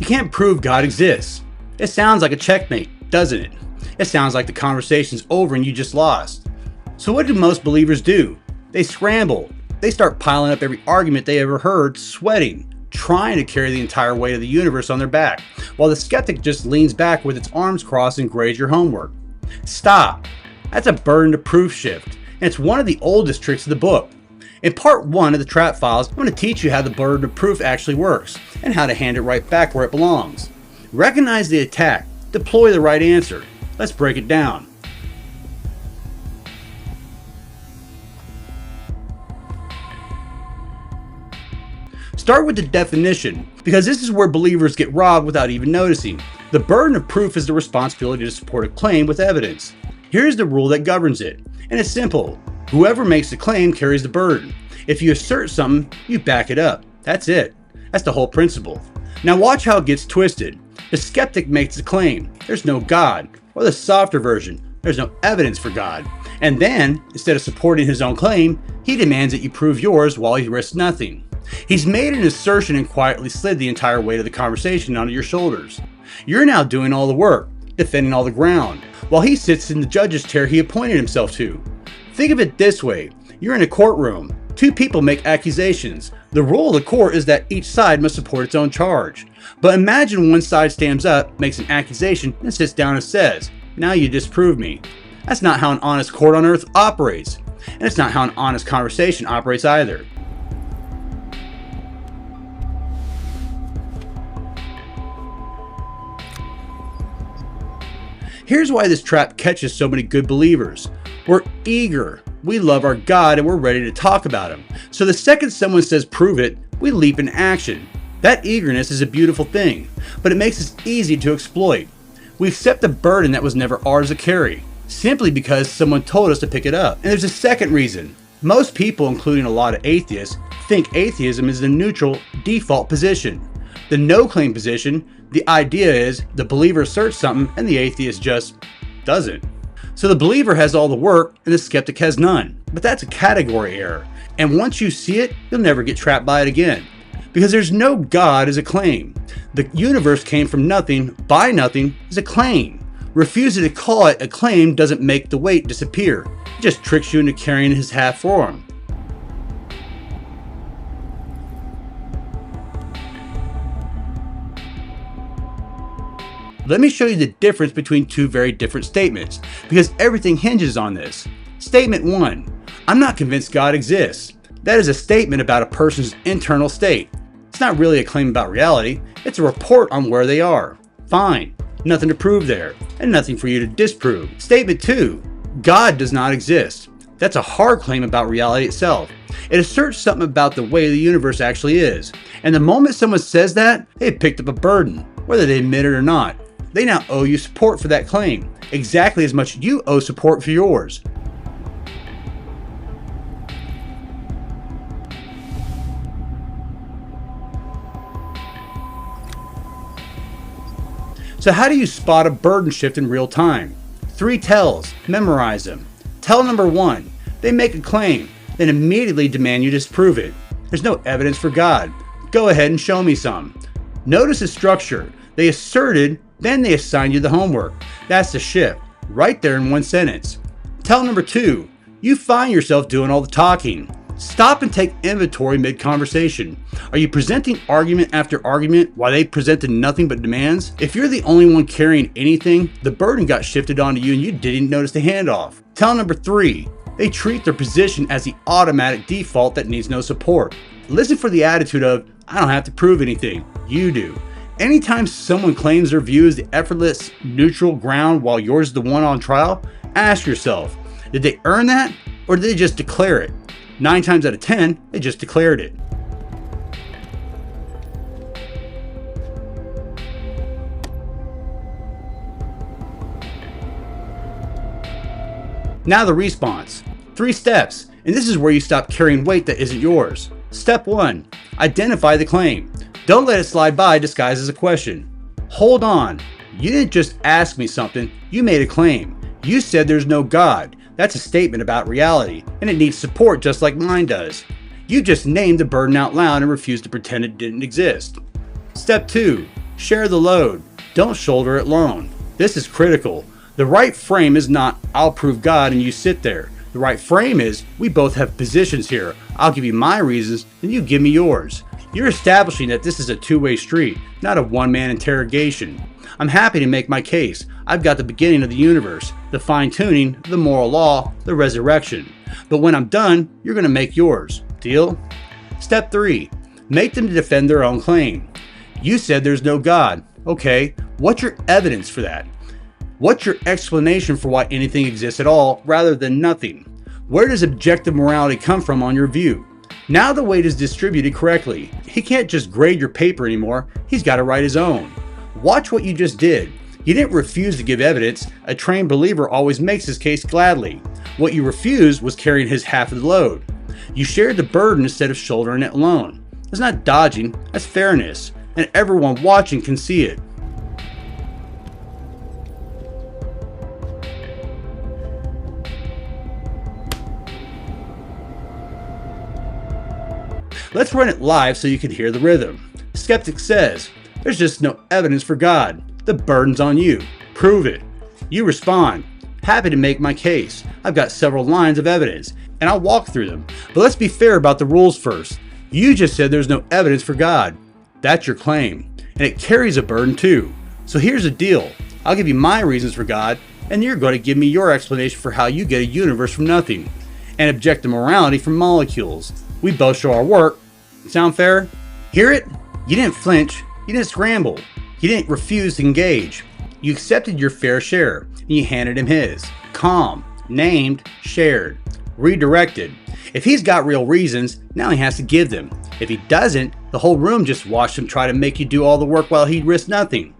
You can't prove God exists. It sounds like a checkmate, doesn't it? It sounds like the conversation's over and you just lost. So what do most believers do? They scramble. They start piling up every argument they ever heard, sweating, trying to carry the entire weight of the universe on their back, while the skeptic just leans back with its arms crossed and grades your homework. Stop. That's a burden to proof shift, and it's one of the oldest tricks of the book. In part 1 of the Trap Files, I'm going to teach you how the burden of proof actually works, and how to hand it right back where it belongs. Recognize the attack, deploy the right answer. Let's break it down. Start with the definition, because this is where believers get robbed without even noticing. The burden of proof is the responsibility to support a claim with evidence. Here's the rule that governs it, and it's simple. Whoever makes the claim carries the burden. If you assert something, you back it up. That's it. That's the whole principle. Now watch how it gets twisted. The skeptic makes the claim, there's no God, or the softer version, there's no evidence for God. And then, instead of supporting his own claim, he demands that you prove yours while he risks nothing. He's made an assertion and quietly slid the entire weight of the conversation onto your shoulders. You're now doing all the work, defending all the ground, while he sits in the judge's chair he appointed himself to. Think of it this way. You're in a courtroom. Two people make accusations. The rule of the court is that each side must support its own charge. But imagine one side stands up, makes an accusation, and sits down and says, "Now you disprove me." That's not how an honest court on earth operates. And it's not how an honest conversation operates either. Here's why this trap catches so many good believers. We're eager. We love our God and we're ready to talk about him. So the second someone says prove it, we leap into action. That eagerness is a beautiful thing, but it makes us easy to exploit. We accept a burden that was never ours to carry, simply because someone told us to pick it up. And there's a second reason. Most people, including a lot of atheists, think atheism is the neutral default position. The no-claim position, the idea is the believer asserts something and the atheist just doesn't. So the believer has all the work and the skeptic has none. But that's a category error. And once you see it, you'll never get trapped by it again. Because there's no God as a claim. The universe came from nothing, by nothing is a claim. Refusing to call it a claim doesn't make the weight disappear. It just tricks you into carrying his half form. Let me show you the difference between two very different statements, because everything hinges on this. Statement 1. I'm not convinced God exists. That is a statement about a person's internal state. It's not really a claim about reality, it's a report on where they are. Fine, nothing to prove there, and nothing for you to disprove. Statement 2. God does not exist. That's a hard claim about reality itself. It asserts something about the way the universe actually is. And the moment someone says that, they've picked up a burden, whether they admit it or not. They now owe you support for that claim, exactly as much as you owe support for yours. So how do you spot a burden shift in real time? 3 tells, memorize them. Tell number 1, they make a claim, then immediately demand you disprove it. There's no evidence for God. Go ahead and show me some. Notice the structure. They asserted, then they assigned you the homework. That's the shift, right there in one sentence. Tell number 2, you find yourself doing all the talking. Stop and take inventory mid-conversation. Are you presenting argument after argument while they presented nothing but demands? If you're the only one carrying anything, the burden got shifted onto you and you didn't notice the handoff. Tell number 3, they treat their position as the automatic default that needs no support. Listen for the attitude of, I don't have to prove anything, you do. Anytime someone claims their view is the effortless, neutral ground while yours is the one on trial, ask yourself, did they earn that or did they just declare it? 9 times out of 10, they just declared it. Now the response. 3 steps, and this is where you stop carrying weight that isn't yours. Step 1, identify the claim. Don't let it slide by disguised as a question. Hold on. You didn't just ask me something, you made a claim. You said there's no God. That's a statement about reality, and it needs support just like mine does. You just named the burden out loud and refused to pretend it didn't exist. Step 2, Share the load. Don't shoulder it alone. This is critical. The right frame is not, I'll prove God and you sit there. The right frame is, we both have positions here. I'll give you my reasons and you give me yours. You're establishing that this is a two-way street, not a one-man interrogation. I'm happy to make my case. I've got the beginning of the universe, the fine-tuning, the moral law, the resurrection. But when I'm done, you're going to make yours. Deal? Step 3. Make them defend their own claim. You said there's no God. Okay, what's your evidence for that? What's your explanation for why anything exists at all rather than nothing? Where does objective morality come from on your view? Now the weight is distributed correctly. He can't just grade your paper anymore. He's got to write his own. Watch what you just did. You didn't refuse to give evidence. A trained believer always makes his case gladly. What you refused was carrying his half of the load. You shared the burden instead of shouldering it alone. That's not dodging, that's fairness. And everyone watching can see it. Let's run it live so you can hear the rhythm. Skeptic says, there's just no evidence for God. The burden's on you. Prove it. You respond, happy to make my case. I've got several lines of evidence, and I'll walk through them. But let's be fair about the rules first. You just said there's no evidence for God. That's your claim, and it carries a burden too. So here's the deal. I'll give you my reasons for God, and you're going to give me your explanation for how you get a universe from nothing, and objective morality from molecules. We both show our work. Sound fair? Hear it? You didn't flinch. You didn't scramble. You didn't refuse to engage. You accepted your fair share, and you handed him his. Calm, named, shared, redirected. If he's got real reasons, now he has to give them. If he doesn't, the whole room just watched him try to make you do all the work while he'd risk nothing.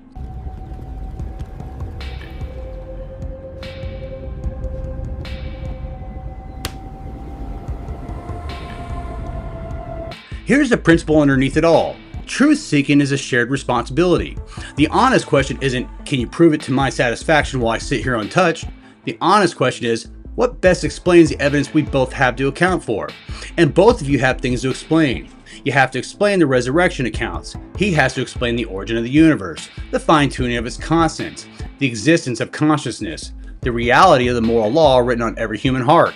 Here's the principle underneath it all. Truth seeking is a shared responsibility. The honest question isn't, can you prove it to my satisfaction while I sit here untouched? The honest question is, what best explains the evidence we both have to account for? And both of you have things to explain. You have to explain the resurrection accounts. He has to explain the origin of the universe, the fine-tuning of its constants, the existence of consciousness, the reality of the moral law written on every human heart.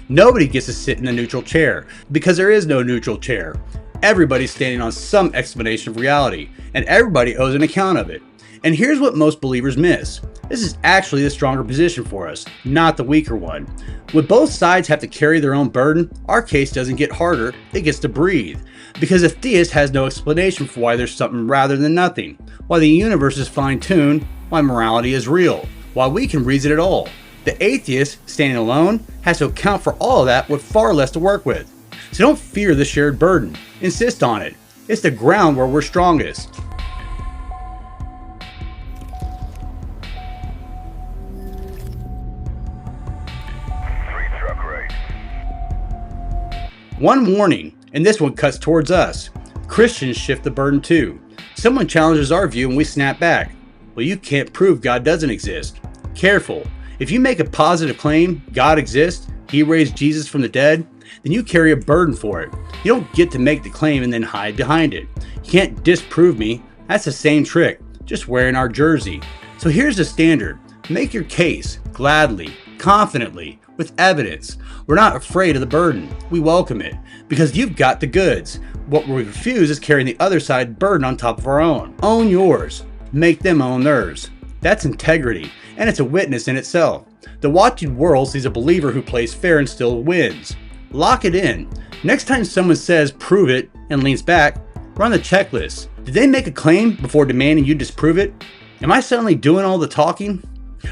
Nobody gets to sit in the neutral chair, because there is no neutral chair. Everybody's standing on some explanation of reality, and everybody owes an account of it. And here's what most believers miss. This is actually the stronger position for us, not the weaker one. When both sides have to carry their own burden, our case doesn't get harder, it gets to breathe. Because a theist has no explanation for why there's something rather than nothing, why the universe is fine-tuned, why morality is real, why we can reason it all. The atheist, standing alone, has to account for all of that with far less to work with. So don't fear the shared burden. Insist on it. It's the ground where we're strongest. One warning, and this one cuts towards us. Christians shift the burden too. Someone challenges our view and we snap back. Well, you can't prove God doesn't exist. Careful. If you make a positive claim, God exists, He raised Jesus from the dead, then you carry a burden for it. You don't get to make the claim and then hide behind it. You can't disprove me. That's the same trick, just wearing our jersey. So here's the standard. Make your case, gladly, confidently, with evidence. We're not afraid of the burden. We welcome it, because you've got the goods. What we refuse is carrying the other side burden on top of our own. Own yours. Make them own theirs. That's integrity, and it's a witness in itself. The watching world sees a believer who plays fair and still wins. Lock it in. Next time someone says prove it and leans back, run the checklist. Did they make a claim before demanding you disprove it? Am I suddenly doing all the talking?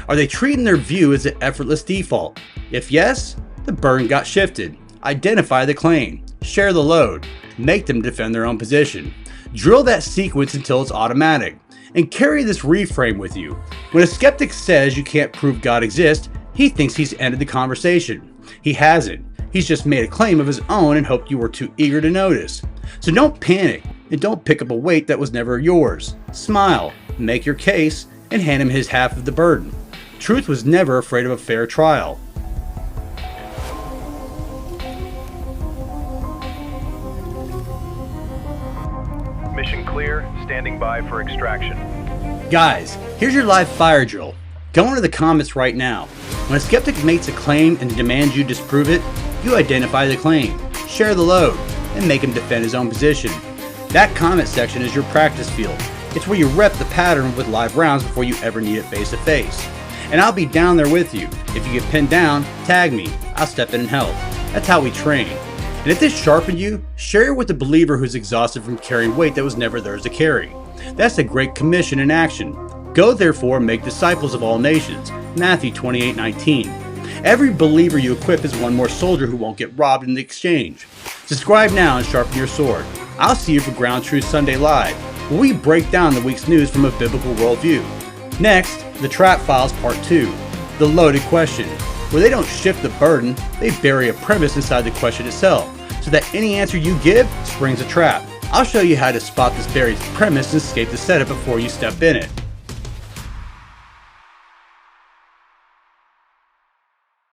Are they treating their view as an effortless default? If yes, the burden got shifted. Identify the claim. Share the load. Make them defend their own position. Drill that sequence until it's automatic. And carry this reframe with you. When a skeptic says you can't prove God exists, he thinks he's ended the conversation. He hasn't. He's just made a claim of his own and hoped you were too eager to notice. So don't panic and don't pick up a weight that was never yours. Smile, make your case, and hand him his half of the burden. Truth was never afraid of a fair trial. Mission clear. standing by for extraction. Guys, here's your live fire drill. Go into the comments right now. When a skeptic makes a claim and demands you disprove it, you identify the claim, share the load, and make him defend his own position. That comment section is your practice field. It's where you rep the pattern with live rounds before you ever need it face to face. And I'll be down there with you. If you get pinned down, tag me. I'll step in and help. That's how we train. And if this sharpened you, share it with a believer who's exhausted from carrying weight that was never theirs to carry. That's the Great Commission in action. Go therefore and make disciples of all nations. Matthew 28:19. Every believer you equip is one more soldier who won't get robbed in the exchange. Subscribe now and sharpen your sword. I'll see you for Ground Truth Sunday Live, where we break down the week's news from a biblical worldview. Next, the Trap Files Part 2, the loaded question, where they don't shift the burden, they bury a premise inside the question itself, so that any answer you give springs a trap. I'll show you how to spot this buried premise and escape the setup before you step in it.